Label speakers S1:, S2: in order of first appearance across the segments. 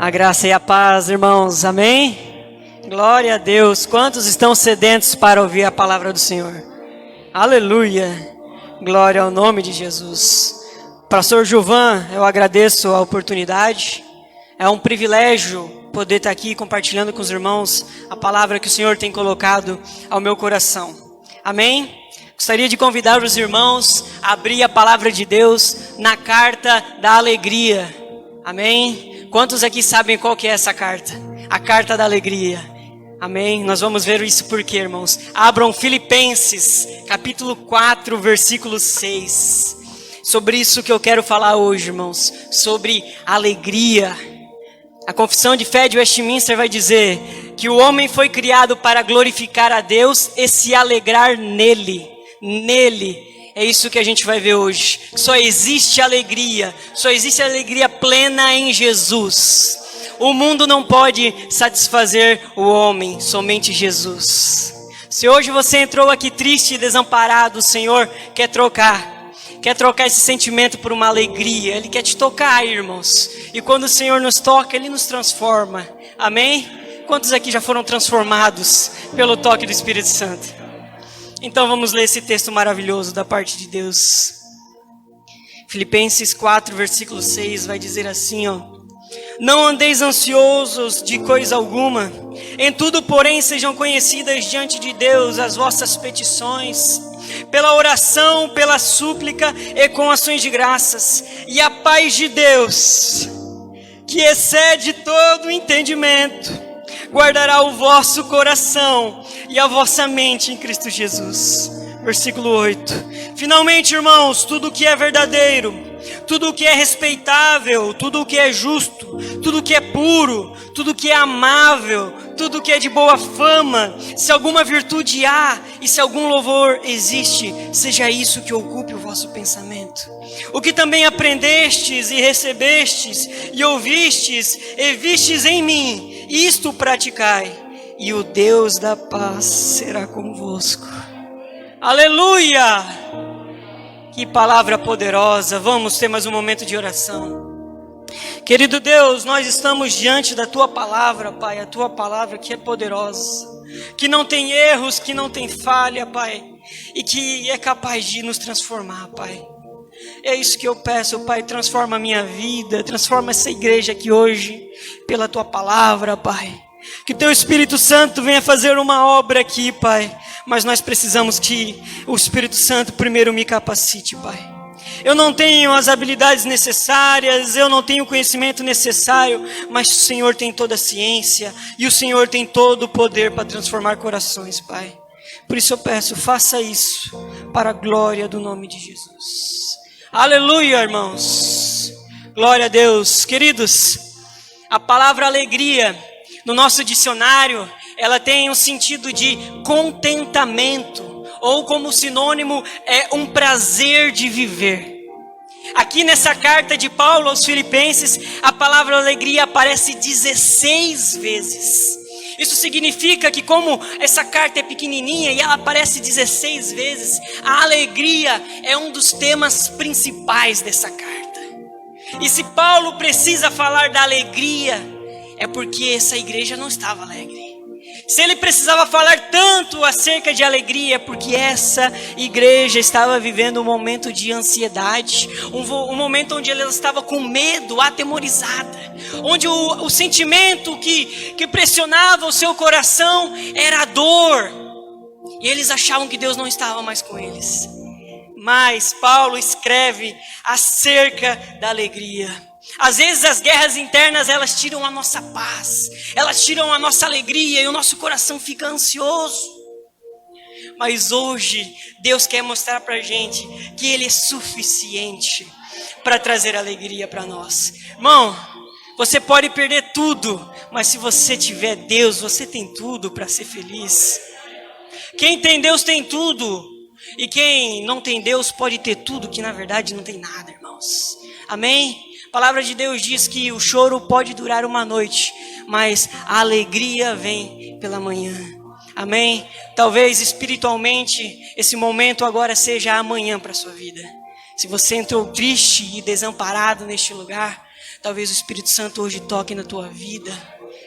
S1: A graça e a paz, irmãos, amém? Glória a Deus. Quantos estão sedentos para ouvir a palavra do Senhor? Aleluia. Glória ao nome de Jesus. Pastor Gilvan, eu agradeço a oportunidade. É um privilégio poder estar aqui compartilhando com os irmãos a palavra que o Senhor tem colocado ao meu coração. Amém? Gostaria de convidar os irmãos a abrir a palavra de Deus na carta da alegria. Amém? Quantos aqui sabem qual que é essa carta? A carta da alegria. Amém? Nós vamos ver isso por quê, irmãos? Abram Filipenses, capítulo 4, versículo 6. Sobre isso que eu quero falar hoje, irmãos. Sobre alegria. A confissão de fé de Westminster vai dizer que o homem foi criado para glorificar a Deus e se alegrar nele. Nele. É isso que a gente vai ver hoje. Só existe alegria plena em Jesus. O mundo não pode satisfazer o homem, somente Jesus. Se hoje você entrou aqui triste e desamparado, o Senhor quer trocar esse sentimento por uma alegria. Ele quer te tocar, irmãos. E quando o Senhor nos toca, Ele nos transforma. Amém? Quantos aqui já foram transformados pelo toque do Espírito Santo? Então vamos ler esse texto maravilhoso da parte de Deus. Filipenses 4, versículo 6 vai dizer assim, ó. Não andeis ansiosos de coisa alguma, em tudo, porém, sejam conhecidas diante de Deus as vossas petições, pela oração, pela súplica e com ações de graças. E a paz de Deus, que excede todo o entendimento, guardará o vosso coração e a vossa mente em Cristo Jesus. Versículo 8. Finalmente, irmãos, tudo que é verdadeiro, tudo que é respeitável, tudo que é justo, tudo que é puro, tudo que é amável, tudo que é de boa fama, se alguma virtude há e se algum louvor existe, seja isso que ocupe o vosso pensamento. O que também aprendestes e recebestes e ouvistes e vistes em mim, isto praticai, e o Deus da paz será convosco. Aleluia! Que palavra poderosa. Vamos ter mais um momento de oração. Querido Deus, nós estamos diante da Tua palavra, Pai, a Tua palavra que é poderosa, que não tem erros, que não tem falha, Pai, e que é capaz de nos transformar, Pai. É isso que eu peço, Pai, transforma a minha vida, transforma essa igreja aqui hoje, pela Tua palavra, Pai. Que Teu Espírito Santo venha fazer uma obra aqui, Pai, mas nós precisamos que o Espírito Santo primeiro me capacite, Pai. Eu não tenho as habilidades necessárias, eu não tenho o conhecimento necessário, mas o Senhor tem toda a ciência e o Senhor tem todo o poder para transformar corações, Pai. Por isso eu peço, faça isso para a glória do nome de Jesus. Aleluia, irmãos. Glória a Deus. Queridos, a palavra alegria no nosso dicionário, ela tem um sentido de contentamento, ou como sinônimo é um prazer de viver. Aqui nessa carta de Paulo aos Filipenses, a palavra alegria aparece 16 vezes. Isso significa que como essa carta é pequenininha e ela aparece 16 vezes, a alegria é um dos temas principais dessa carta. E se Paulo precisa falar da alegria, é porque essa igreja não estava alegre. Se ele precisava falar tanto acerca de alegria, é porque essa igreja estava vivendo um momento de ansiedade, um momento onde ela estava com medo, atemorizada, onde o sentimento que pressionava o seu coração era a dor, e eles achavam que Deus não estava mais com eles. Mas Paulo escreve acerca da alegria. Às vezes as guerras internas, elas tiram a nossa paz, elas tiram a nossa alegria e o nosso coração fica ansioso. Mas hoje, Deus quer mostrar pra gente que Ele é suficiente para trazer alegria para nós. Irmão, você pode perder tudo, mas se você tiver Deus, você tem tudo para ser feliz. Quem tem Deus tem tudo, e quem não tem Deus pode ter tudo, que na verdade não tem nada, irmãos. Amém? A palavra de Deus diz que o choro pode durar uma noite, mas a alegria vem pela manhã. Amém? Talvez espiritualmente esse momento agora seja amanhã para a sua vida. Se você entrou triste e desamparado neste lugar, talvez o Espírito Santo hoje toque na tua vida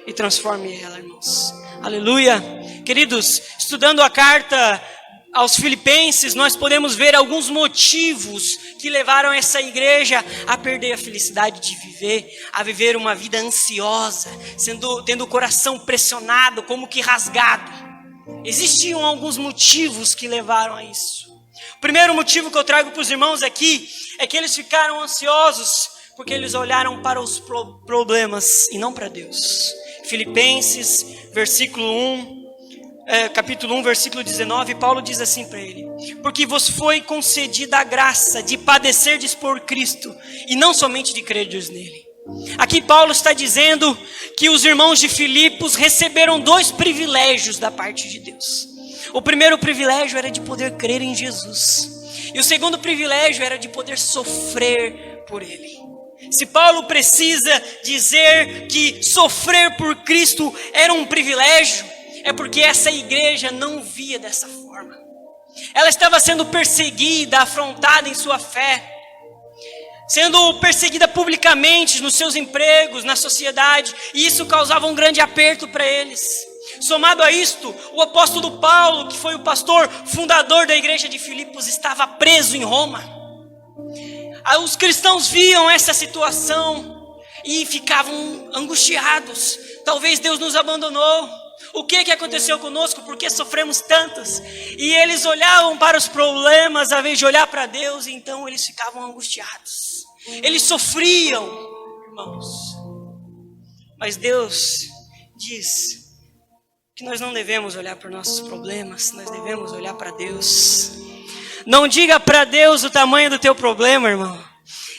S1: e transforme ela, irmãos. Aleluia. Queridos, estudando a carta aos Filipenses, nós podemos ver alguns motivos que levaram essa igreja a perder a felicidade de viver, a viver uma vida ansiosa, tendo o coração pressionado, como que rasgado. Existiam alguns motivos que levaram a isso. O primeiro motivo que eu trago para os irmãos aqui é que eles ficaram ansiosos porque eles olharam para os problemas e não para Deus. Filipenses, capítulo 1, versículo 19, Paulo diz assim para ele: porque vos foi concedida a graça de padecerdes por Cristo, e não somente de crerdes nele. Aqui Paulo está dizendo que os irmãos de Filipos receberam 2 privilégios da parte de Deus. O primeiro privilégio era de poder crer em Jesus, e o segundo privilégio era de poder sofrer por ele. Se Paulo precisa dizer que sofrer por Cristo era um privilégio, é porque essa igreja não via dessa forma. Ela estava sendo perseguida, afrontada em sua fé, sendo perseguida publicamente nos seus empregos, na sociedade, e isso causava um grande aperto para eles. Somado a isto, o apóstolo Paulo, que foi o pastor fundador da igreja de Filipos, estava preso em Roma. Os cristãos viam essa situação e ficavam angustiados. Talvez Deus nos abandonou. O que aconteceu conosco? Por que sofremos tantos? E eles olhavam para os problemas ao invés de olhar para Deus, e então eles ficavam angustiados. Eles sofriam, irmãos. Mas Deus diz que nós não devemos olhar para os nossos problemas, nós devemos olhar para Deus. Não diga para Deus o tamanho do teu problema, irmão.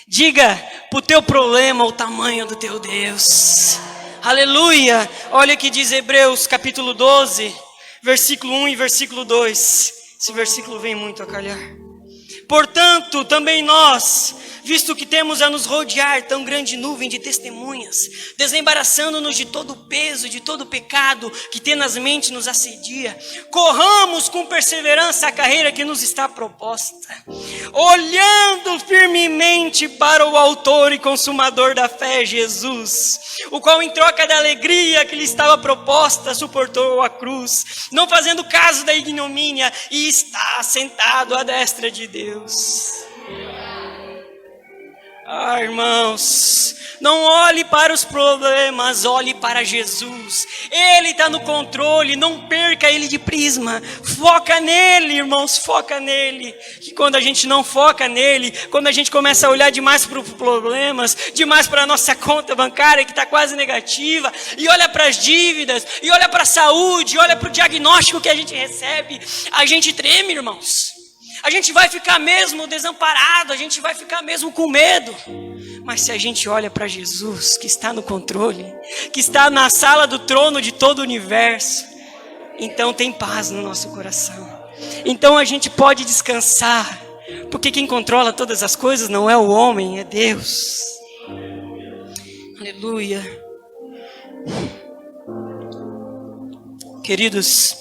S1: Diga para o teu problema o tamanho do teu Deus. Aleluia. Olha o que diz Hebreus capítulo 12, versículo 1 e versículo 2. Esse versículo vem muito a calhar. Portanto, também nós, visto que temos a nos rodear tão grande nuvem de testemunhas, desembaraçando-nos de todo o peso, de todo o pecado que tenazmente nos assedia, corramos com perseverança a carreira que nos está proposta, olhando firmemente para o autor e consumador da fé, Jesus, o qual em troca da alegria que lhe estava proposta, suportou a cruz, não fazendo caso da ignomínia, e está sentado à destra de Deus. Irmãos, não olhe para os problemas, olhe para Jesus. Ele está no controle, não perca ele de prisma. Foca nele, irmãos, foca nele. Que quando a gente não foca nele, quando a gente começa a olhar demais para os problemas, demais para a nossa conta bancária que está quase negativa, e olha para as dívidas, e olha para a saúde, e olha para o diagnóstico que a gente recebe, a gente treme, irmãos. A gente vai ficar mesmo desamparado, a gente vai ficar mesmo com medo. Mas se a gente olha para Jesus, que está no controle, que está na sala do trono de todo o universo, então tem paz no nosso coração. Então a gente pode descansar, porque quem controla todas as coisas não é o homem, é Deus. Aleluia. Queridos,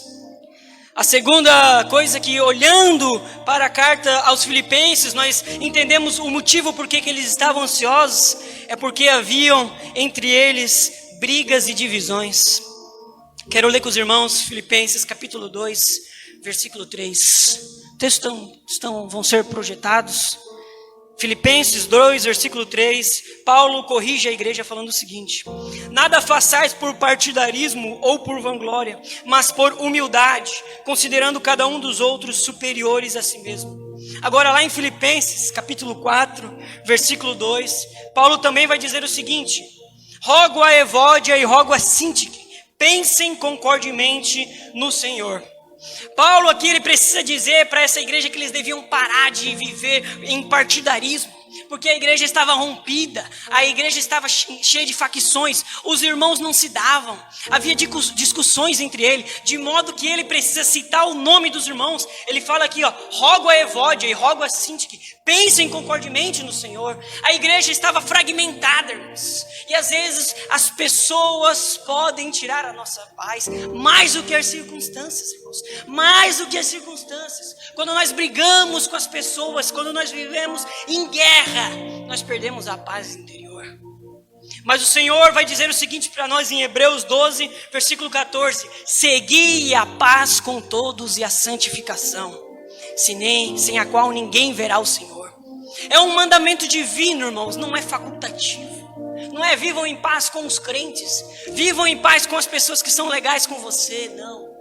S1: a segunda coisa que, olhando para a carta aos Filipenses, nós entendemos o motivo por que eles estavam ansiosos, é porque haviam entre eles brigas e divisões. Quero ler com os irmãos Filipenses capítulo 2, versículo 3. Textos vão ser projetados. Filipenses 2, versículo 3, Paulo corrige a igreja falando o seguinte: nada façais por partidarismo ou por vanglória, mas por humildade, considerando cada um dos outros superiores a si mesmo. Agora lá em Filipenses, capítulo 4, versículo 2, Paulo também vai dizer o seguinte: rogo a Evódia e rogo a Síntique, pensem concordemente no Senhor. Paulo aqui ele precisa dizer para essa igreja que eles deviam parar de viver em partidarismo, porque a igreja estava rompida, a igreja estava cheia de facções, os irmãos não se davam, havia discussões entre eles, de modo que ele precisa citar o nome dos irmãos. Ele fala aqui, rogo a Evódia e rogo a Síntique, Pensem concordemente no Senhor. A igreja estava fragmentada, irmãos. E às vezes as pessoas podem tirar a nossa paz, mais do que as circunstâncias, irmãos. Mais do que as circunstâncias. Quando nós brigamos com as pessoas, quando nós vivemos em guerra, nós perdemos a paz interior. Mas o Senhor vai dizer o seguinte para nós em Hebreus 12, versículo 14. Segui a paz com todos e a santificação, sem a qual ninguém verá o Senhor. É um mandamento divino, irmãos, não é facultativo. Não é vivam em paz com os crentes, vivam em paz com as pessoas que são legais com você, não.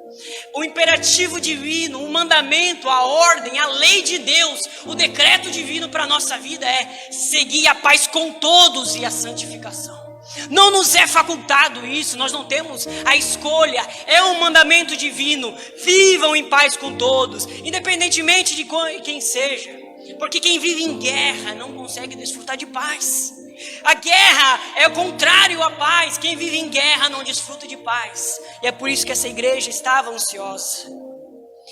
S1: O imperativo divino, o mandamento, a ordem, a lei de Deus, o decreto divino para a nossa vida é seguir a paz com todos e a santificação. Não nos é facultado isso, nós não temos a escolha, é um mandamento divino. Vivam em paz com todos, independentemente de quem seja, porque quem vive em guerra não consegue desfrutar de paz. A guerra é o contrário à paz. Quem vive em guerra não desfruta de paz. E é por isso que essa igreja estava ansiosa.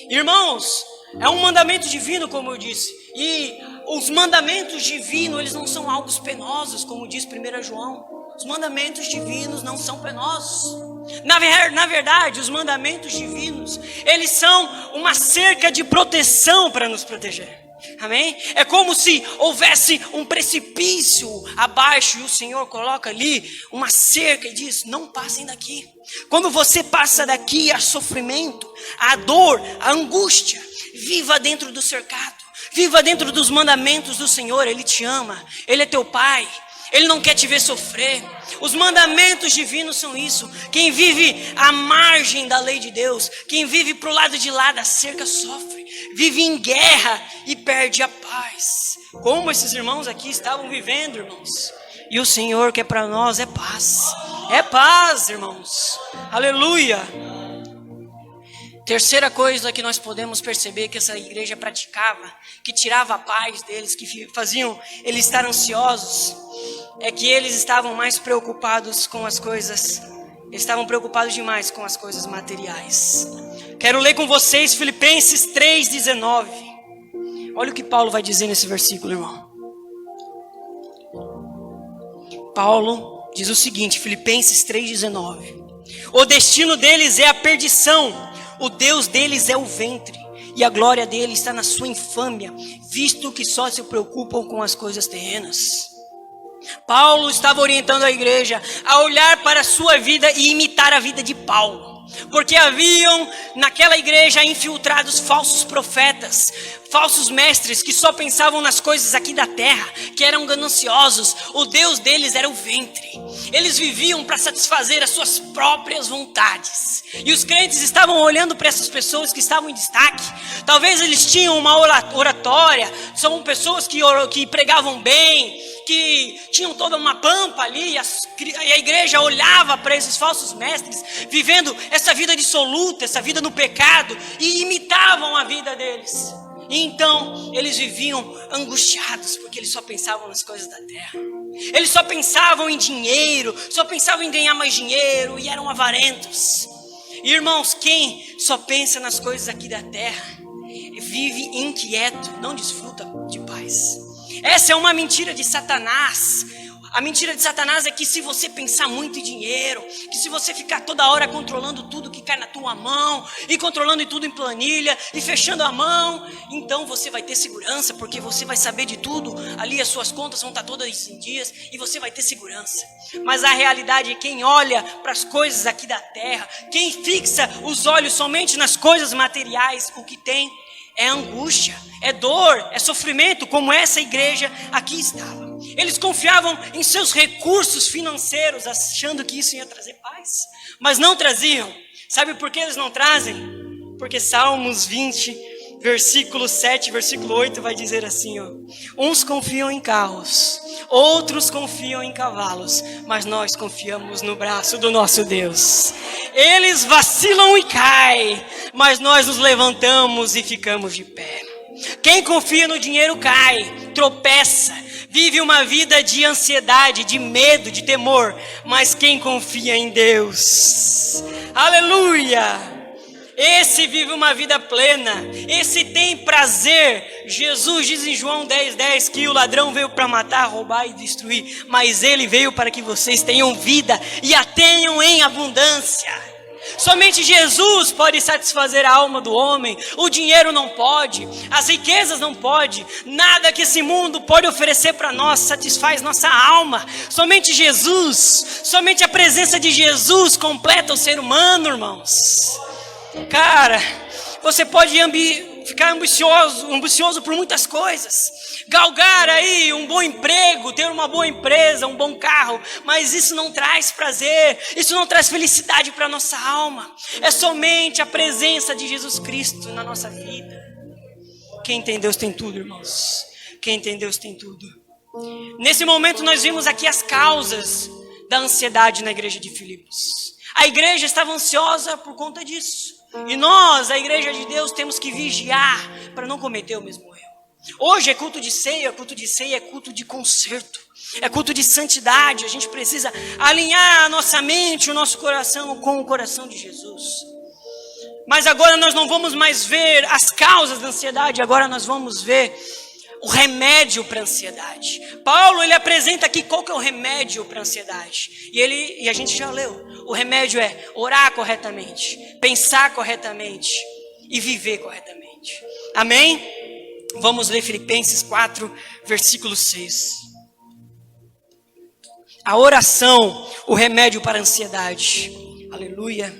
S1: Irmãos, é um mandamento divino, como eu disse. E os mandamentos divinos, eles não são algo penosos, como diz 1 João. Os mandamentos divinos não são penosos. Na verdade, os mandamentos divinos, eles são uma cerca de proteção para nos proteger. Amém? É como se houvesse um precipício abaixo e o Senhor coloca ali uma cerca e diz: não passem daqui. Quando você passa daqui, há sofrimento, há dor, há angústia. Viva dentro do cercado, viva dentro dos mandamentos do Senhor. Ele te ama, Ele é teu Pai, Ele não quer te ver sofrer. Os mandamentos divinos são isso. Quem vive à margem da lei de Deus, quem vive para o lado de lá da cerca sofre, vive em guerra e perde a paz. Como esses irmãos aqui estavam vivendo, irmãos. E o Senhor quer para nós é paz. É paz, irmãos. Aleluia. Terceira coisa que nós podemos perceber que essa igreja praticava, que tirava a paz deles, que faziam eles estar ansiosos, é que eles estavam mais preocupados com as coisas, eles estavam preocupados demais com as coisas materiais. Quero ler com vocês Filipenses 3,19. Olha o que Paulo vai dizer nesse versículo, irmão. Paulo diz o seguinte, Filipenses 3,19. O destino deles é a perdição, o Deus deles é o ventre, e a glória dele está na sua infâmia, visto que só se preocupam com as coisas terrenas. Paulo estava orientando a igreja a olhar para a sua vida e imitar a vida de Paulo. Porque haviam naquela igreja infiltrados falsos profetas, falsos mestres que só pensavam nas coisas aqui da terra, que eram gananciosos. O Deus deles era o ventre. Eles viviam para satisfazer as suas próprias vontades. E os crentes estavam olhando para essas pessoas que estavam em destaque. Talvez eles tinham uma oratória, são pessoas que pregavam bem, que tinham toda uma pampa ali, e a igreja olhava para esses falsos mestres, vivendo essa vida dissoluta, essa vida no pecado, e imitavam a vida deles. E então eles viviam angustiados, porque eles só pensavam nas coisas da terra. Eles só pensavam em dinheiro, só pensavam em ganhar mais dinheiro, e eram avarentos. E, irmãos, quem só pensa nas coisas aqui da terra, vive inquieto, não desfruta de paz. Essa é uma mentira de Satanás. A mentira de Satanás é que se você pensar muito em dinheiro, que se você ficar toda hora controlando tudo que cai na tua mão, e controlando tudo em planilha, e fechando a mão, então você vai ter segurança, porque você vai saber de tudo, ali as suas contas vão estar todas em dias, e você vai ter segurança. Mas a realidade é quem olha para as coisas aqui da terra, quem fixa os olhos somente nas coisas materiais, o que tem é angústia, é dor, é sofrimento, como essa igreja aqui estava. Eles confiavam em seus recursos financeiros, achando que isso ia trazer paz, mas não traziam. Sabe por que eles não trazem? Porque Salmos 20, versículo 7, versículo 8 vai dizer assim, ó: uns confiam em carros, outros confiam em cavalos, mas nós confiamos no braço do nosso Deus. Eles vacilam e caem, mas nós nos levantamos e ficamos de pé. Quem confia no dinheiro cai, tropeça, vive uma vida de ansiedade, de medo, de temor. Mas quem confia em Deus, aleluia, Esse vive uma vida plena. Esse tem prazer. Jesus diz em João 10:10 que o ladrão veio para matar, roubar e destruir. Mas ele veio para que vocês tenham vida e a tenham em abundância. Somente Jesus pode satisfazer a alma do homem. O dinheiro não pode, as riquezas não pode, nada que esse mundo pode oferecer para nós satisfaz nossa alma. Somente Jesus, somente a presença de Jesus completa o ser humano, irmãos. Cara, você pode ficar ambicioso por muitas coisas, galgar aí um bom emprego, ter uma boa empresa, um bom carro, mas isso não traz prazer, isso não traz felicidade para a nossa alma. É somente a presença de Jesus Cristo na nossa vida. Quem tem Deus tem tudo, irmãos. Quem tem Deus tem tudo. Nesse momento nós vimos aqui as causas da ansiedade na igreja de Filipos. A igreja estava ansiosa por conta disso. E nós, a igreja de Deus, temos que vigiar para não cometer o mesmo erro. Hoje é culto de ceia é culto de conserto, é culto de santidade. A gente precisa alinhar a nossa mente, o nosso coração com o coração de Jesus. Mas agora nós não vamos mais ver as causas da ansiedade, agora nós vamos ver o remédio para a ansiedade. Paulo, ele apresenta aqui qual que é o remédio para a ansiedade. E a gente já leu. O remédio é orar corretamente, pensar corretamente e viver corretamente. Amém? Vamos ler Filipenses 4, versículo 6. A oração, o remédio para a ansiedade. Aleluia.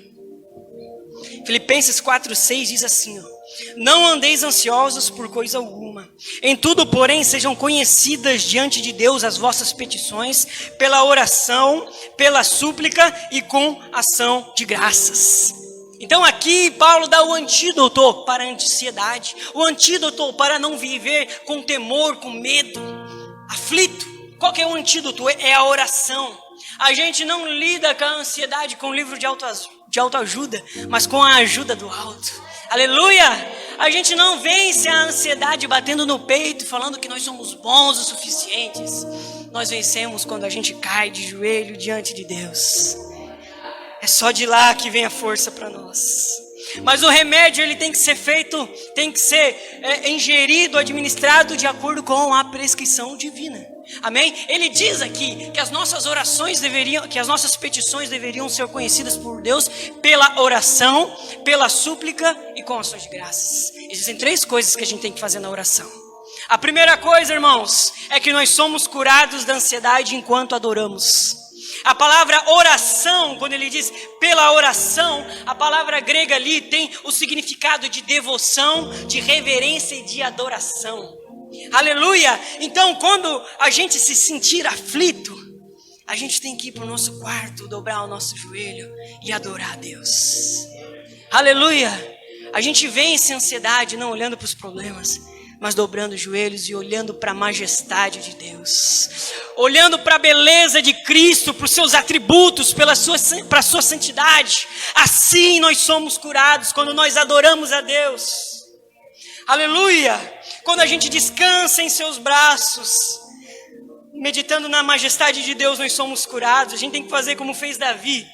S1: Filipenses 4, 6 diz assim, ó: não andeis ansiosos por coisa alguma. Em tudo, porém, sejam conhecidas diante de Deus as vossas petições, pela oração, pela súplica e com ação de graças. Então aqui Paulo dá o antídoto para a ansiedade, o antídoto para não viver com temor, com medo, aflito. Qual que é o antídoto? É a oração. A gente não lida com a ansiedade com um livro de autoajuda, mas com a ajuda do alto. Aleluia! A gente não vence a ansiedade batendo no peito, falando que nós somos bons o suficientes. Nós vencemos quando a gente cai de joelho diante de Deus. É só de lá que vem a força para nós. Mas o remédio, ele tem que ser feito, tem que ser ingerido, administrado de acordo com a prescrição divina. Amém? Ele diz aqui que as nossas orações que as nossas petições deveriam ser conhecidas por Deus pela oração, pela súplica e com ações de graças. Existem 3 coisas que a gente tem que fazer na oração. A primeira coisa, irmãos, é que nós somos curados da ansiedade enquanto adoramos. A palavra oração, quando ele diz pela oração, a palavra grega ali tem o significado de devoção, de reverência e de adoração. Aleluia! Então, quando a gente se sentir aflito, a gente tem que ir para o nosso quarto, dobrar o nosso joelho e adorar a Deus. Aleluia! A gente vence a ansiedade não olhando para os problemas, mas dobrando os joelhos e olhando para a majestade de Deus, olhando para a beleza de Cristo, para os seus atributos, para a sua santidade. Assim nós somos curados quando nós adoramos a Deus. Aleluia! Quando a gente descansa em seus braços, meditando na majestade de Deus, nós somos curados. A gente tem que fazer como fez Davi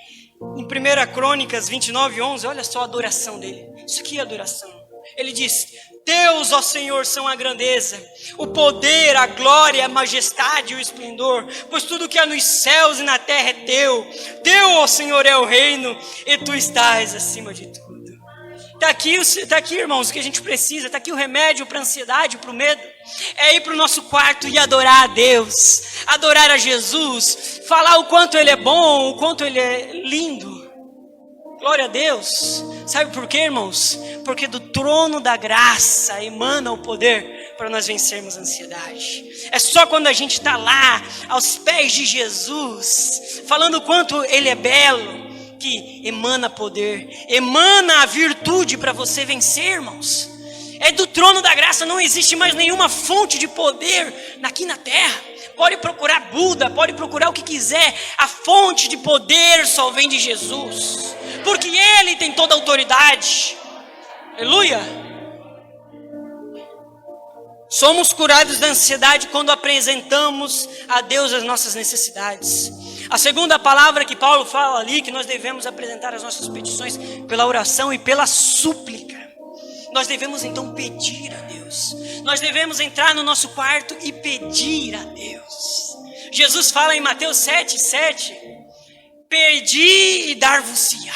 S1: em 1 Crônicas 29:11. Olha só a adoração dele. Isso aqui é adoração. Ele diz: Teus, ó Senhor, são a grandeza, o poder, a glória, a majestade e o esplendor, pois tudo que há nos céus e na terra é teu. Teu, ó Senhor, é o reino, e tu estás acima de tudo. Está aqui, irmãos, o que a gente precisa. Está aqui o remédio para a ansiedade, para o medo. É ir para o nosso quarto e adorar a Deus, adorar a Jesus, falar o quanto Ele é bom, o quanto Ele é lindo. Glória a Deus. Sabe por quê, irmãos? Porque do trono da graça emana o poder para nós vencermos a ansiedade. É só quando a gente está lá, aos pés de Jesus, falando o quanto Ele é belo, que emana poder, emana a virtude para você vencer, irmãos. É do trono da graça, não existe mais nenhuma fonte de poder aqui na terra. Pode procurar Buda, pode procurar o que quiser, a fonte de poder só vem de Jesus, porque Ele tem toda a autoridade. Aleluia! Somos curados da ansiedade quando apresentamos a Deus as nossas necessidades. A segunda palavra que Paulo fala ali, que nós devemos apresentar as nossas petições pela oração e pela súplica. Nós devemos então pedir a Deus. Nós devemos entrar no nosso quarto e pedir a Deus. Jesus fala em Mateus 7:7, pedi e dar-vos-ia.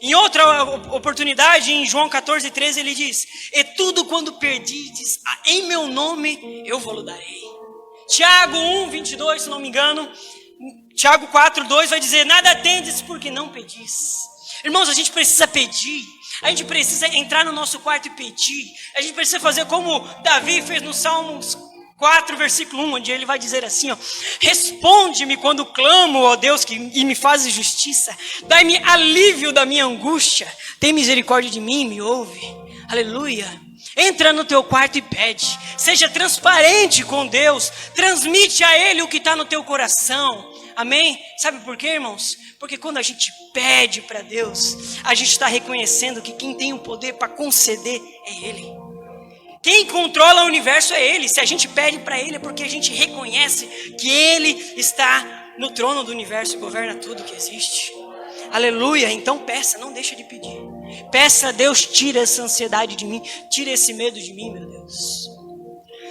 S1: Em outra oportunidade, em João 14:13, ele diz, e tudo quando perdides em meu nome, eu vou-lo darei. Tiago 1:22, se não me engano, Tiago 4:2 vai dizer, nada tendes porque não pedis. Irmãos, a gente precisa pedir. A gente precisa entrar no nosso quarto e pedir. A gente precisa fazer como Davi fez no Salmos 4, versículo 1, onde ele vai dizer assim, ó, responde-me quando clamo, ó Deus, e me fazes justiça. Dai-me alívio da minha angústia. Tem misericórdia de mim, me ouve. Aleluia. Entra no teu quarto e pede. Seja transparente com Deus. Transmite a Ele o que está no teu coração. Amém? Sabe por quê, irmãos? Porque quando a gente pede para Deus, a gente está reconhecendo que quem tem o poder para conceder é Ele. Quem controla o universo é Ele. Se a gente pede para Ele é porque a gente reconhece que Ele está no trono do universo e governa tudo que existe. Aleluia. Então peça, não deixa de pedir. Peça a Deus, tira essa ansiedade de mim, tira esse medo de mim, meu Deus.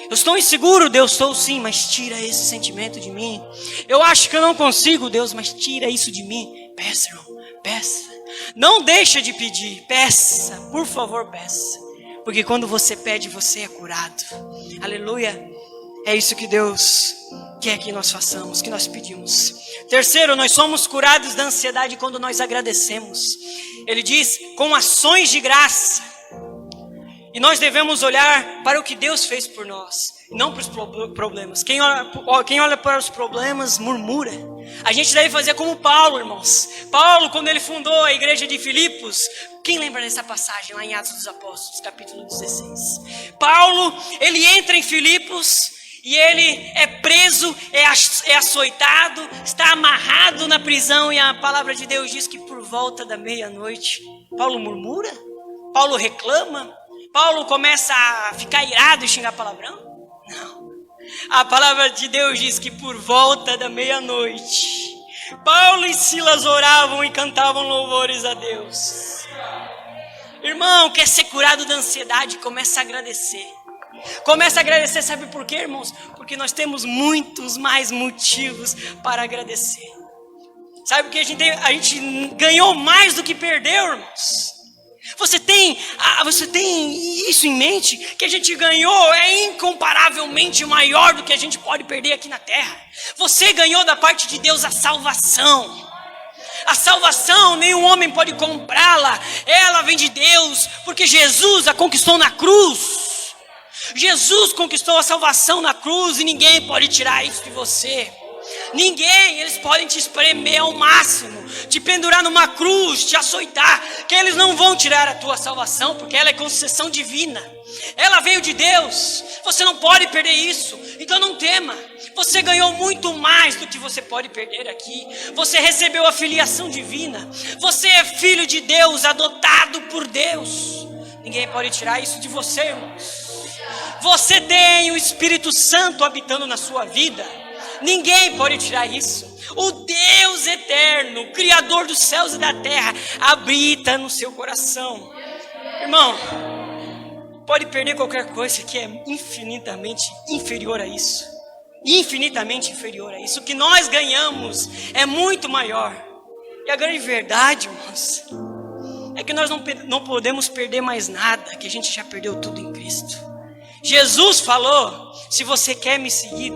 S1: Eu estou inseguro, Deus, estou sim, mas tira esse sentimento de mim. Eu acho que eu não consigo, Deus, mas tira isso de mim. Peça, irmão, peça. Não deixa de pedir, peça, por favor, peça. Porque quando você pede, você é curado. Aleluia. É isso que Deus quer que nós façamos, que nós pedimos. Terceiro, nós somos curados da ansiedade quando nós agradecemos. Ele diz, com ações de graça. E nós devemos olhar para o que Deus fez por nós, não para os problemas. Quem olha para os problemas, murmura. A gente deve fazer como Paulo, irmãos. Paulo, quando ele fundou a igreja de Filipos, quem lembra dessa passagem lá em Atos dos Apóstolos, capítulo 16? Paulo, ele entra em Filipos e ele é preso, é açoitado, está amarrado na prisão e a palavra de Deus diz que por volta da meia-noite, Paulo murmura, Paulo reclama, Paulo começa a ficar irado e xingar palavrão? Não. A palavra de Deus diz que por volta da meia-noite, Paulo e Silas oravam e cantavam louvores a Deus. Irmão, quer ser curado da ansiedade? Começa a agradecer. Começa a agradecer, sabe por quê, irmãos? Porque nós temos muitos mais motivos para agradecer. Sabe porque a gente ganhou mais do que perdeu, irmãos? Você tem isso em mente? Que a gente ganhou é incomparavelmente maior do que a gente pode perder aqui na terra. Você ganhou da parte de Deus a salvação. A salvação nenhum homem pode comprá-la. Ela vem de Deus, porque Jesus a conquistou na cruz. Jesus conquistou a salvação na cruz e ninguém pode tirar isso de você. Ninguém, eles podem te espremer ao máximo, te pendurar numa cruz, te açoitar, que eles não vão tirar a tua salvação, porque ela é concessão divina, ela veio de Deus, você não pode perder isso, então não tema, você ganhou muito mais do que você pode perder aqui, você recebeu a filiação divina, você é filho de Deus, adotado por Deus, ninguém pode tirar isso de você, irmãos. Você tem o Espírito Santo habitando na sua vida. Ninguém pode tirar isso. O Deus eterno, Criador dos céus e da terra, habita no seu coração. Irmão, pode perder qualquer coisa que é infinitamente inferior a isso. Infinitamente inferior a isso. O que nós ganhamos é muito maior. E a grande verdade, irmãos, é que nós não podemos perder mais nada, que a gente já perdeu tudo em Cristo. Jesus falou, se você quer me seguir,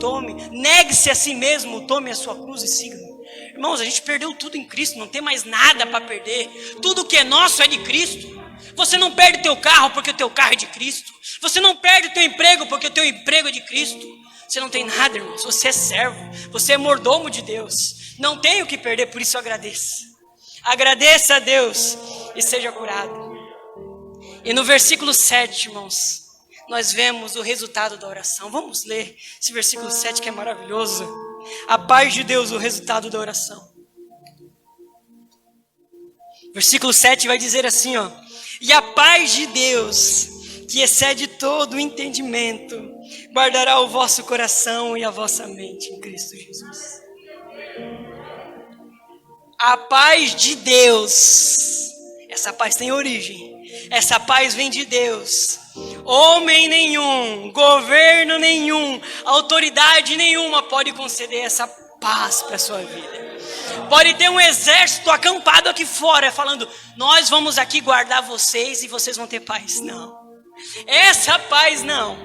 S1: negue-se a si mesmo, tome a sua cruz e siga-me. Irmãos, a gente perdeu tudo em Cristo, não tem mais nada para perder. Tudo que é nosso é de Cristo. Você não perde teu carro porque o teu carro é de Cristo. Você não perde teu emprego porque o teu emprego é de Cristo. Você não tem nada, irmãos, você é servo, você é mordomo de Deus. Não tem o que perder, por isso agradeça. Agradeça a Deus e seja curado. E no versículo 7, irmãos, nós vemos o resultado da oração. Vamos ler esse versículo 7 que é maravilhoso. A paz de Deus, o resultado da oração. Versículo 7 vai dizer assim, ó. E a paz de Deus, que excede todo o entendimento, guardará o vosso coração e a vossa mente em Cristo Jesus. A paz de Deus. Essa paz tem origem. Essa paz vem de Deus. Homem nenhum, governo nenhum, autoridade nenhuma pode conceder essa paz para a sua vida. Pode ter um exército acampado aqui fora falando: nós vamos aqui guardar vocês e vocês vão ter paz. Não. Essa paz não.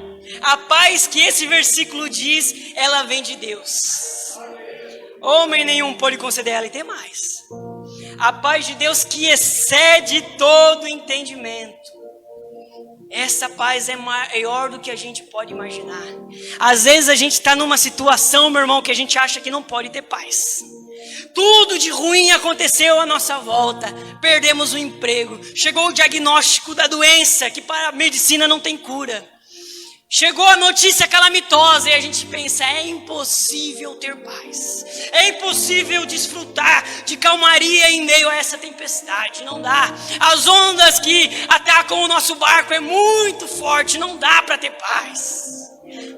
S1: A paz que esse versículo diz, ela vem de Deus. Homem nenhum pode conceder ela, e tem mais. A paz de Deus que excede todo entendimento. Essa paz é maior do que a gente pode imaginar. Às vezes a gente está numa situação, meu irmão, que a gente acha que não pode ter paz. Tudo de ruim aconteceu à nossa volta. Perdemos o emprego. Chegou o diagnóstico da doença, que para a medicina não tem cura. Chegou a notícia calamitosa e a gente pensa: é impossível ter paz. É impossível desfrutar de calmaria em meio a essa tempestade. Não dá. As ondas que atacam o nosso barco é muito forte. Não dá para ter paz.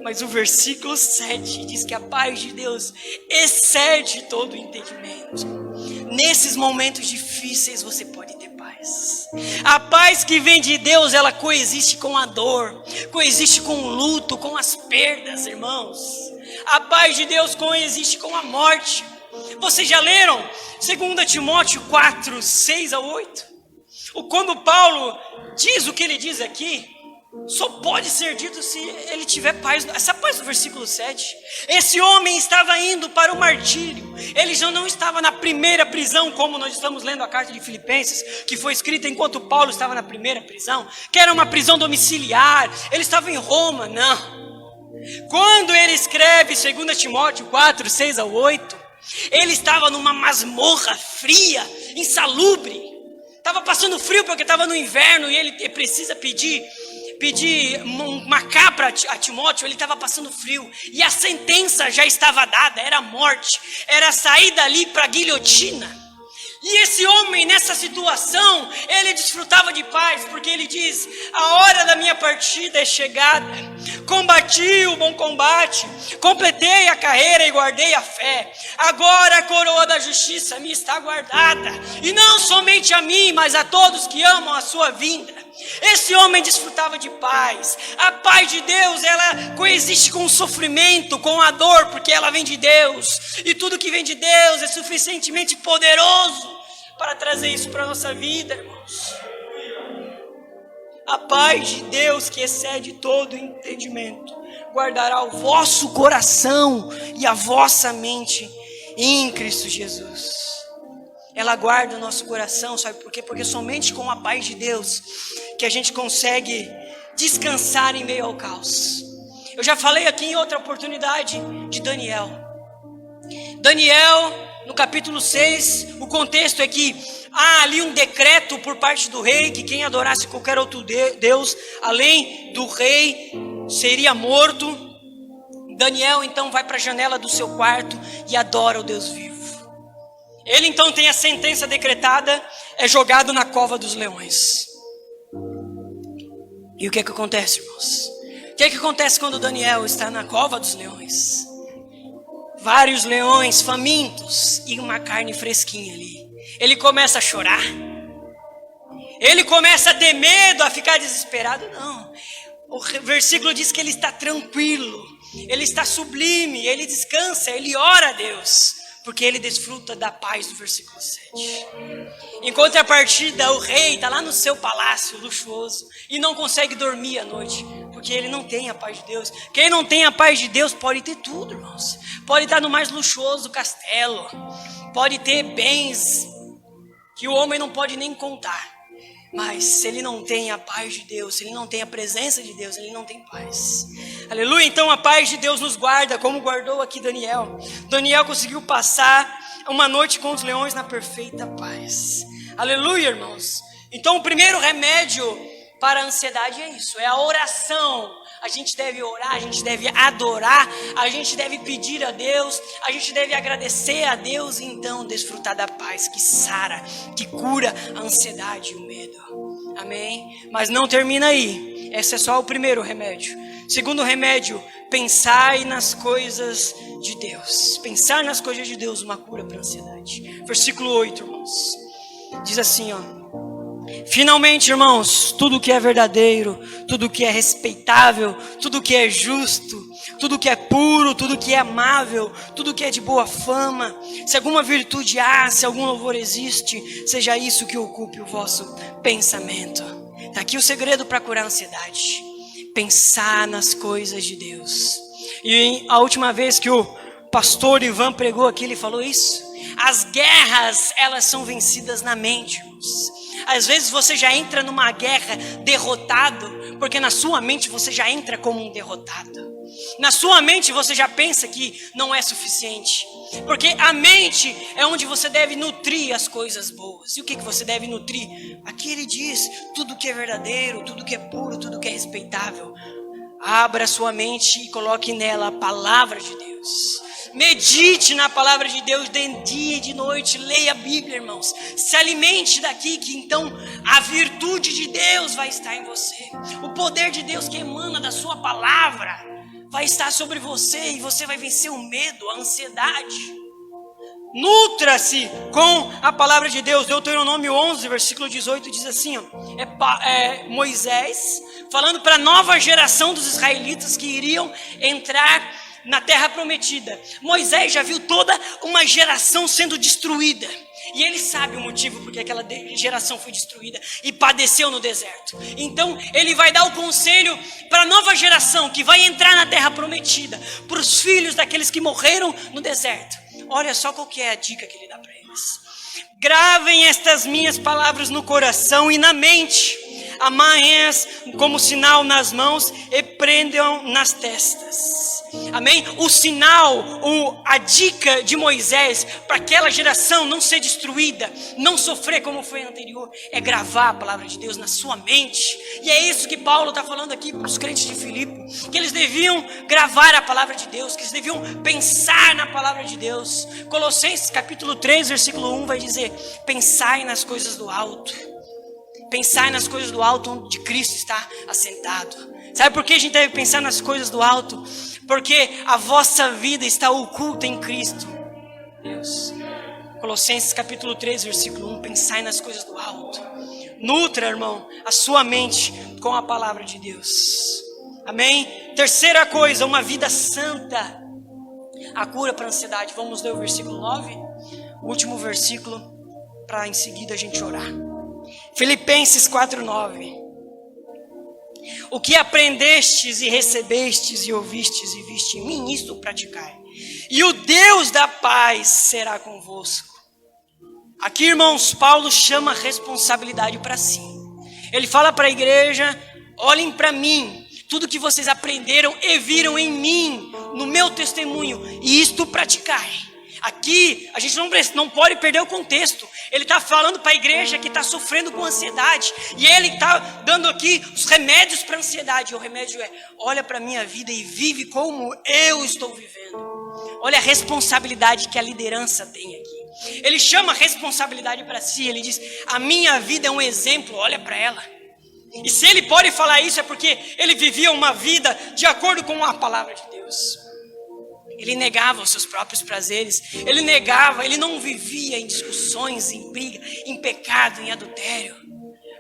S1: Mas o versículo 7 diz que a paz de Deus excede todo o entendimento. Nesses momentos difíceis você pode ter paz. A paz que vem de Deus, ela coexiste com a dor, coexiste com o luto, com as perdas, irmãos. A paz de Deus coexiste com a morte. Vocês já leram 2 Timóteo 4, 6 a 8? Quando Paulo diz o que ele diz aqui, só pode ser dito se ele tiver paz. Essa paz do versículo 7. Esse homem estava indo para o martírio. Ele já não estava na primeira prisão, como nós estamos lendo a carta de Filipenses, que foi escrita enquanto Paulo estava na primeira prisão, que era uma prisão domiciliar. Ele estava em Roma, não. Quando ele escreve 2 Timóteo 4, 6 a 8, ele estava numa masmorra fria, insalubre. Estava passando frio porque estava no inverno e ele precisa pedir uma capa a Timóteo. Ele estava passando frio e a sentença já estava dada, era a morte, era sair dali para a guilhotina. E esse homem, nessa situação, ele desfrutava de paz, porque ele diz: a hora da minha partida é chegada, combati o bom combate, completei a carreira e guardei a fé. Agora a coroa da justiça me está guardada, e não somente a mim, mas a todos que amam a sua vinda. Esse homem desfrutava de paz. A paz de Deus, ela coexiste com o sofrimento, com a dor, porque ela vem de Deus. E tudo que vem de Deus é suficientemente poderoso para trazer isso para a nossa vida, irmãos. A paz de Deus que excede todo entendimento guardará o vosso coração e a vossa mente em Cristo Jesus. Ela guarda o nosso coração, sabe por quê? Porque somente com a paz de Deus que a gente consegue descansar em meio ao caos. Eu já falei aqui em outra oportunidade de Daniel. Daniel, no capítulo 6, o contexto é que há ali um decreto por parte do rei que quem adorasse qualquer outro Deus além do rei seria morto. Daniel então vai para a janela do seu quarto e adora o Deus vivo. Ele então tem a sentença decretada, é jogado na cova dos leões. E o que é que acontece, irmãos? O que é que acontece quando Daniel está na cova dos leões? Vários leões famintos e uma carne fresquinha ali. Ele começa a chorar. Ele começa a ter medo, a ficar desesperado. Não. O versículo diz que ele está tranquilo. Ele está sublime, ele descansa, ele ora a Deus. Porque ele desfruta da paz do versículo 7. Em contrapartida, o rei está lá no seu palácio luxuoso e não consegue dormir à noite, porque ele não tem a paz de Deus. Quem não tem a paz de Deus pode ter tudo, irmãos. Pode estar no mais luxuoso castelo, pode ter bens que o homem não pode nem contar. Mas se ele não tem a paz de Deus, se ele não tem a presença de Deus, ele não tem paz. Aleluia. Então a paz de Deus nos guarda, como guardou aqui Daniel. Daniel conseguiu passar uma noite com os leões na perfeita paz. Aleluia, irmãos. Então o primeiro remédio para a ansiedade é isso, é a oração. A gente deve orar, a gente deve adorar, a gente deve pedir a Deus, a gente deve agradecer a Deus e então desfrutar da paz que sara, que cura a ansiedade e o medo. Amém? Mas não termina aí. Esse é só o primeiro remédio. Segundo remédio Pensai nas coisas de Deus. Pensar nas coisas de Deus, uma cura para a ansiedade. Versículo 8, irmãos. Diz assim, ó. Finalmente, irmãos, tudo que é verdadeiro, tudo que é respeitável, tudo que é justo, tudo que é puro, tudo que é amável, tudo que é de boa fama, se alguma virtude há, se algum louvor existe, seja isso que ocupe o vosso pensamento. Está aqui o segredo para curar a ansiedade. Pensar nas coisas de Deus. E a última vez que o pastor Ivan pregou aqui, ele falou isso. As guerras, elas são vencidas na mente, irmãos. Às vezes você já entra numa guerra derrotado, porque na sua mente você já entra como um derrotado. Na sua mente você já pensa que não é suficiente. Porque a mente é onde você deve nutrir as coisas boas. E o que você deve nutrir? Aqui ele diz, tudo que é verdadeiro, tudo que é puro, tudo que é respeitável. Abra sua mente e coloque nela a palavra de Deus. Medite na palavra de Deus de dia e de noite. Leia a Bíblia, irmãos. Se alimente daqui, que então a virtude de Deus vai estar em você. O poder de Deus que emana da sua palavra vai estar sobre você. E você vai vencer o medo, a ansiedade. Nutra-se com a palavra de Deus. Deuteronômio 11, versículo 18 diz assim, ó, Moisés falando para a nova geração dos israelitas que iriam entrar na terra prometida. Moisés já viu toda uma geração sendo destruída. E ele sabe o motivo porque aquela geração foi destruída e padeceu no deserto. Então ele vai dar o conselho para a nova geração que vai entrar na terra prometida, para os filhos daqueles que morreram no deserto. Olha só qual que é a dica que ele dá para eles. Gravem estas minhas palavras no coração e na mente. Amarrem-as como sinal nas mãos e prendam nas testas. Amém? O sinal, a dica de Moisés para aquela geração não ser destruída, não sofrer como foi anterior, é gravar a palavra de Deus na sua mente. E é isso que Paulo está falando aqui para os crentes de Filipe, que eles deviam gravar a palavra de Deus, que eles deviam pensar na palavra de Deus. Colossenses capítulo 3, versículo 1 vai dizer, pensai nas coisas do alto. Pensar nas coisas do alto onde Cristo está assentado. Sabe por que a gente deve pensar nas coisas do alto? Porque a vossa vida está oculta em Cristo. Deus. Colossenses capítulo 3, versículo 1. Pensai nas coisas do alto. Nutra, irmão, a sua mente com a palavra de Deus. Amém? Terceira coisa, uma vida santa. A cura para a ansiedade. Vamos ler o versículo 9. O último versículo para em seguida a gente orar. Filipenses 4:9. O que aprendestes e recebestes e ouvistes e viste em mim, isto praticai. E o Deus da paz será convosco. Aqui, irmãos, Paulo chama a responsabilidade para si. Ele fala para a igreja, olhem para mim, tudo que vocês aprenderam e viram em mim, no meu testemunho, e isto praticai. Aqui, a gente não pode perder o contexto. Ele está falando para a igreja que está sofrendo com ansiedade. E ele está dando aqui os remédios para a ansiedade. E o remédio é, olha para a minha vida e vive como eu estou vivendo. Olha a responsabilidade que a liderança tem aqui. Ele chama a responsabilidade para si. Ele diz, a minha vida é um exemplo, olha para ela. E se ele pode falar isso é porque ele vivia uma vida de acordo com a palavra de Deus. Ele negava os seus próprios prazeres. Ele não vivia em discussões, em briga, em pecado, em adultério.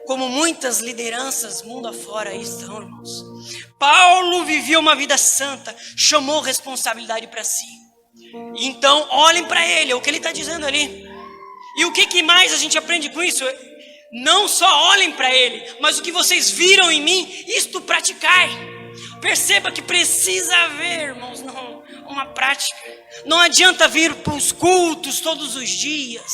S1: Como muitas lideranças mundo afora estão, irmãos. Paulo vivia uma vida santa, chamou responsabilidade para si. Então, olhem para ele, é o que ele está dizendo ali. E o que mais a gente aprende com isso? Não só olhem para ele, mas o que vocês viram em mim, isto praticai. Perceba que precisa haver, irmãos, uma prática. Não adianta vir para os cultos todos os dias,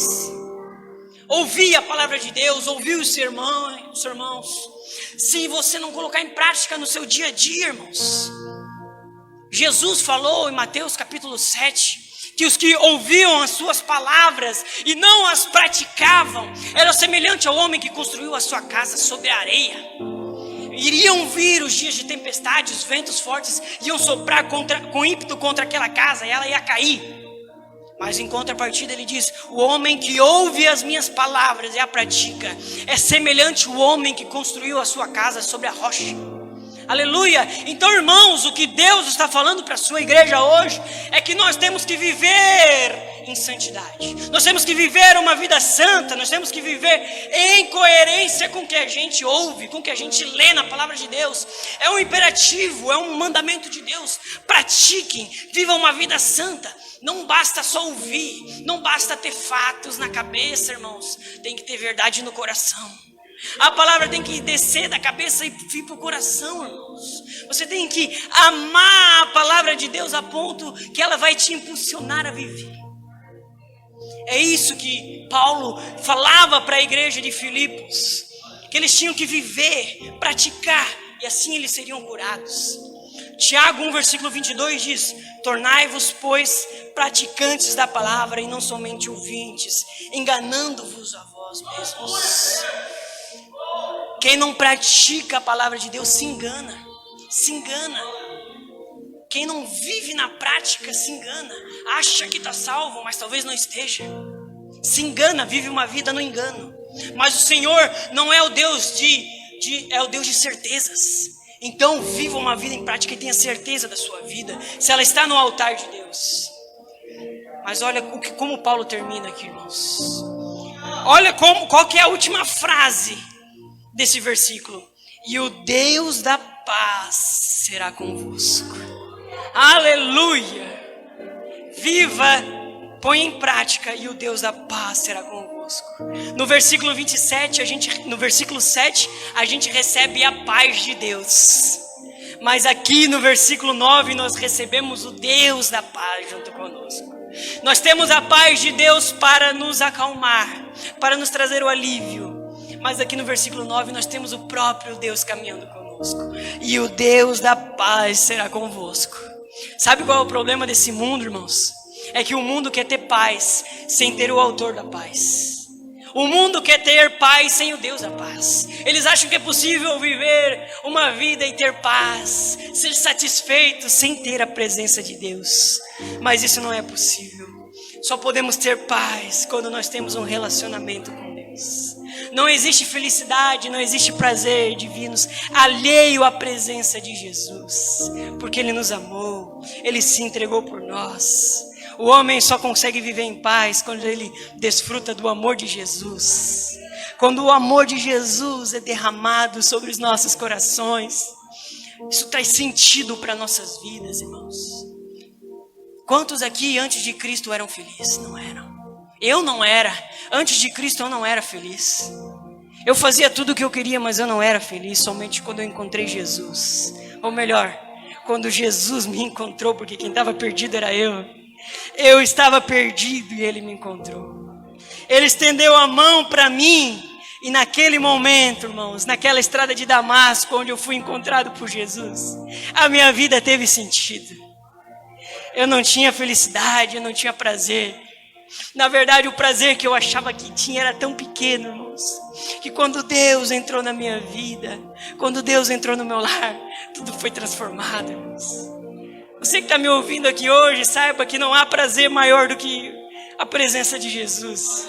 S1: ouvir a palavra de Deus, ouvir os sermãos, se você não colocar em prática no seu dia a dia, irmãos. Jesus falou em Mateus capítulo 7, que os que ouviam as suas palavras e não as praticavam, era semelhante ao homem que construiu a sua casa sobre a areia. Iriam vir os dias de tempestade, os ventos fortes iam soprar com ímpeto contra aquela casa e ela ia cair. Mas em contrapartida ele diz, o homem que ouve as minhas palavras e a pratica é semelhante ao homem que construiu a sua casa sobre a rocha. Aleluia! Então, irmãos, o que Deus está falando para a sua igreja hoje é que nós temos que viver em santidade. Nós temos que viver uma vida santa, nós temos que viver em coerência com o que a gente ouve, com o que a gente lê na palavra de Deus. É um imperativo, é um mandamento de Deus. Pratiquem, vivam uma vida santa. Não basta só ouvir, não basta ter fatos na cabeça, irmãos. Tem que ter verdade no coração. A palavra tem que descer da cabeça e vir para o coração, irmãos. Você tem que amar a palavra de Deus a ponto que ela vai te impulsionar a viver. É isso que Paulo falava para a igreja de Filipos, que eles tinham que viver, praticar, e assim eles seriam curados. Tiago 1, versículo 22 diz: tornai-vos, pois, praticantes da palavra e não somente ouvintes, enganando-vos a vós mesmos. Quem não pratica a palavra de Deus se engana, se engana. Quem não vive na prática se engana, acha que está salvo, mas talvez não esteja. Se engana, vive uma vida no engano. Mas o Senhor não é o Deus é o Deus de certezas. Então viva uma vida em prática e tenha certeza da sua vida, se ela está no altar de Deus. Mas olha como Paulo termina aqui, irmãos. Olha qual que é a última frase desse versículo: e o Deus da paz será convosco. Aleluia! Viva, põe em prática, e o Deus da paz será convosco. No versículo 27, no versículo 7, a gente recebe a paz de Deus. Mas aqui no versículo 9, nós recebemos o Deus da paz junto conosco. Nós temos a paz de Deus para nos acalmar, para nos trazer o alívio. Mas aqui no versículo 9 nós temos o próprio Deus caminhando conosco. E o Deus da paz será convosco. Sabe qual é o problema desse mundo, irmãos? É que o mundo quer ter paz sem ter o autor da paz. O mundo quer ter paz sem o Deus da paz. Eles acham que é possível viver uma vida e ter paz, ser satisfeito sem ter a presença de Deus. Mas isso não é possível. Só podemos ter paz quando nós temos um relacionamento com Deus. Não existe felicidade, não existe prazer divinos alheio à presença de Jesus, porque Ele nos amou, Ele se entregou por nós. O homem só consegue viver em paz quando ele desfruta do amor de Jesus. Quando o amor de Jesus é derramado sobre os nossos corações, isso traz sentido para nossas vidas, irmãos. Quantos aqui antes de Cristo eram felizes? Não eram. Eu não era. Antes de Cristo eu não era feliz. Eu fazia tudo o que eu queria, mas eu não era feliz somente quando eu encontrei Jesus. Ou melhor, quando Jesus me encontrou, porque quem estava perdido era eu. Eu estava perdido e Ele me encontrou. Ele estendeu a mão para mim. E naquele momento, irmãos, naquela estrada de Damasco, onde eu fui encontrado por Jesus, a minha vida teve sentido. Eu não tinha felicidade, eu não tinha prazer. Na verdade, o prazer que eu achava que tinha era tão pequeno, irmãos, que quando Deus entrou na minha vida, quando Deus entrou no meu lar, tudo foi transformado, irmãos. Você que está me ouvindo aqui hoje, saiba que não há prazer maior do que a presença de Jesus.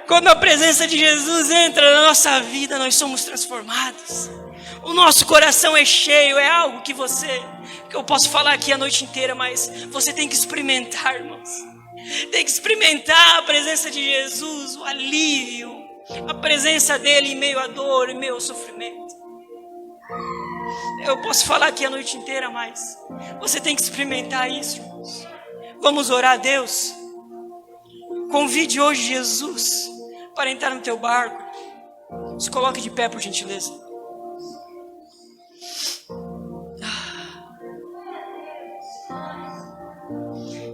S1: Quando a presença de Jesus entra na nossa vida, nós somos transformados. O nosso coração é cheio, é algo que eu posso falar aqui a noite inteira, mas você tem que experimentar, irmãos. Tem que experimentar a presença de Jesus, o alívio, a presença dele em meio à dor, em meio ao sofrimento. Eu posso falar aqui a noite inteira, mas você tem que experimentar isso, irmãos. Vamos orar a Deus. Convide hoje Jesus para entrar no teu barco. Se coloque de pé, por gentileza.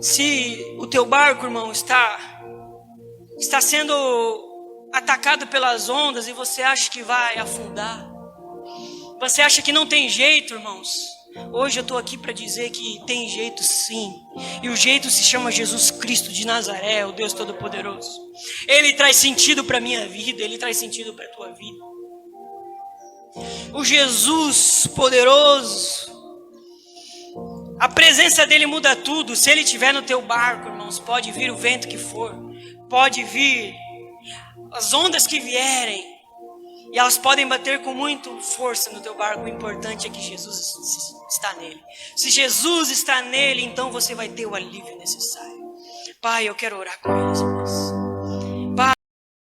S1: Se o teu barco, irmão, está sendo atacado pelas ondas e você acha que vai afundar, você acha que não tem jeito, irmãos, hoje eu estou aqui para dizer que tem jeito sim. E o jeito se chama Jesus Cristo de Nazaré, o Deus Todo-Poderoso. Ele traz sentido para a minha vida, Ele traz sentido para a tua vida. O Jesus poderoso, a presença dele muda tudo. Se ele estiver no teu barco, irmãos, pode vir o vento que for, pode vir as ondas que vierem, E elas podem bater com muita força no teu barco. O importante é que Jesus está nele. Se Jesus está nele, então você vai ter o alívio necessário. Pai, eu quero orar com eles.